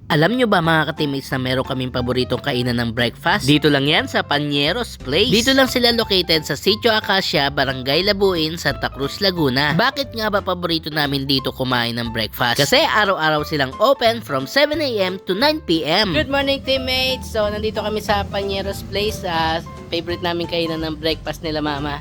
Alam nyo ba mga ka-teammates na meron kaming paboritong kainan ng breakfast? Dito lang yan sa Pañeros Place. Dito lang sila located sa Sitio Acacia, Barangay Labuin, Santa Cruz, Laguna. Bakit nga ba paborito namin dito kumain ng breakfast? Kasi araw-araw silang open from 7 AM to 9 PM. Good morning teammates! So nandito kami sa Pañeros Place. Favorite namin kainan ng breakfast nila mama.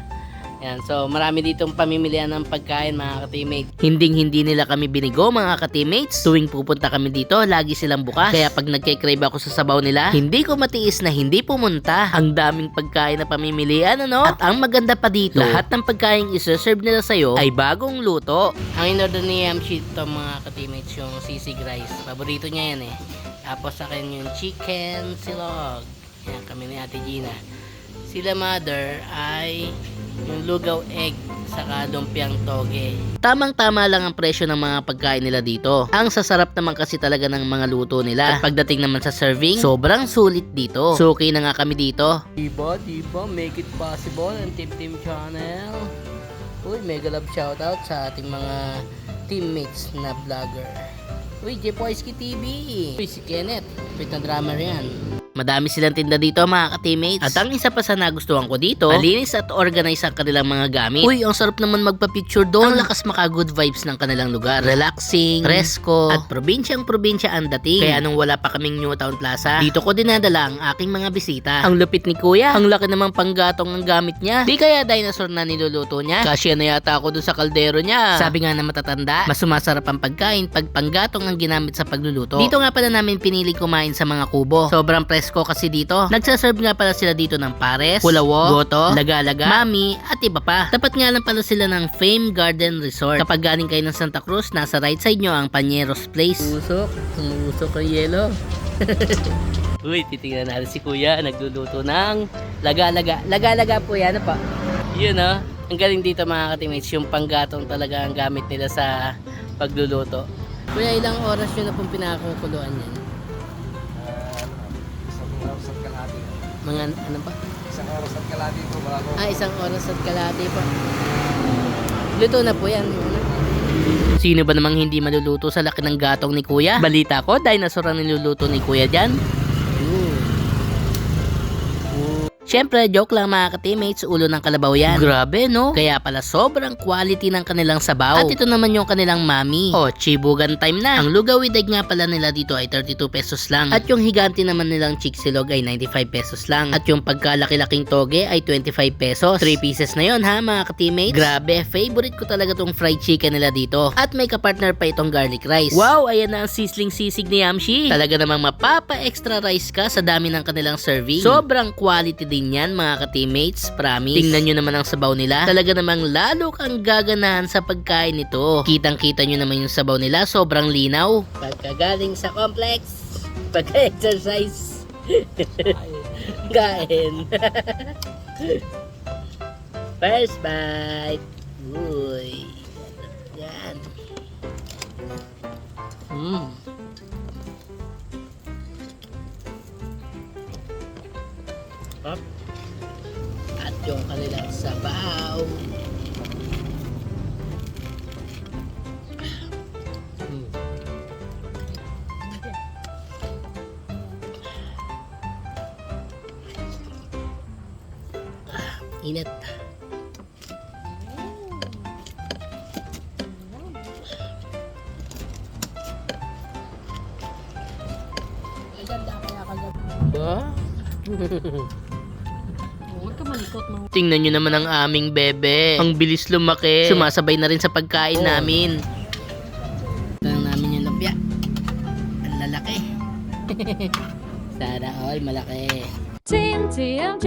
Yan, so marami ditong pamimilian ng pagkain mga ka-teammates. Hindi nila kami binigo mga ka-teammates. Tuwing pupunta kami dito, lagi silang bukas. Kaya pag nagke-crave ako sa sabaw nila, hindi ko matiis na hindi pumunta. Ang daming pagkain na pamimilian, ano? At ang maganda pa dito, lahat ng pagkain iserve nila sa'yo ay bagong luto. Ang in-order ni Yamshi ito mga ka-teammates, yung sisig rice. Paborito niya yan eh. Tapos sa akin yung chicken silog. Yan, kami ni Ate Gina. Sila mother ay yung lugaw egg saka lumpiang toge. Tamang-tama lang ang presyo ng mga pagkain nila dito. Ang sasarap naman kasi talaga ng mga luto nila. At pagdating naman sa serving, sobrang sulit dito. So okay na nga kami dito. Diba? Make it possible ang Tim Channel. Uy, mega love shoutout sa ating mga teammates na vlogger. Uy, Jepoyski TV. Uy, si Kenneth. Wait na drummer yan. Madami silang tinda dito mga ka-teammates. At ang isa pa sa nagustuhan ko dito, malinis at organize ang kanilang mga gamit. Uy, ang sarap naman magpa-picture doon. Ang lakas maka-good vibes ng kanilang lugar. Relaxing, presko, at probinsyang-probinsya ang dating. Kaya nung wala pa kaming New Town Plaza, dito ko dinadala ang aking mga bisita. Ang lupit ni Kuya. Ang laki namang panggatong ang gamit niya. Di kaya dinosaur na niluluto niya? Kasya na yata ako doon sa kaldero niya. Sabi nga na matatanda, mas sumasarap ang pagkain pag panggatong ang ginamit sa pagluluto. Dito nga pala namin pinili kumain sa mga kubo. Sobrang presko kasi dito. Nagsaserve nga pala sila dito ng pares, pulawo, goto, laga-laga, mami, at iba pa. Tapat nga lang pala sila ng Fame Garden Resort. Kapag galing kayo ng Santa Cruz, nasa right side nyo ang Pañeros Place. Usok ang yelo. Uy, titingnan natin si Kuya, nagluluto ng laga-laga. Laga-laga po yan, ano pa? Yun oh. Ang galing dito mga ka-teammates, yung panggatong talaga ang gamit nila sa pagluluto. Kuya, ilang oras yun na pong pinakukuluan yan? Mga ano pa? Isang oras at kalahati po. Isang oras at kalahati pa. Luto na po yan. Sino ba namang hindi maluluto sa laki ng gatong ni Kuya? Balita ko, dinosaur ang niluluto ni Kuya dyan. Siyempre, joke lang mga ka-teammates, ulo ng kalabaw yan. Grabe no? Kaya pala sobrang quality ng kanilang sabaw. At ito naman yung kanilang mami. Chibugan time na. Ang lugaw with egg nga pala nila dito ay 32 pesos lang. At yung higanti naman nilang chiksilog ay 95 pesos lang. At yung pagkalaki-laking toge ay 25 pesos. 3 pieces na yon ha mga ka-teammates. Grabe, favorite ko talaga tong fried chicken nila dito. At may kapartner pa itong garlic rice. Wow, ayan na ang sisling sisig ni Yamshi. Talaga namang mapapa-extra rice ka sa dami ng kanilang serving. Sobrang quality din yan mga ka-teammates, promise. Tingnan nyo naman ang sabaw nila. Talaga namang lalo kang gaganahan sa pagkain nito. Kitang-kita nyo naman yung sabaw nila, sobrang linaw. Pagkagaling sa complex, pagka-exercise, kain. First bite. Uy. Yan. Up. At yung kanilang sabaw. Init. Ba? Tingnan nyo naman ang aming bebe. Ang bilis lumaki. Sumasabay na rin sa pagkain namin. Ito namin yung lupya. Ang lalaki. Sana all malaki. Team TMJ.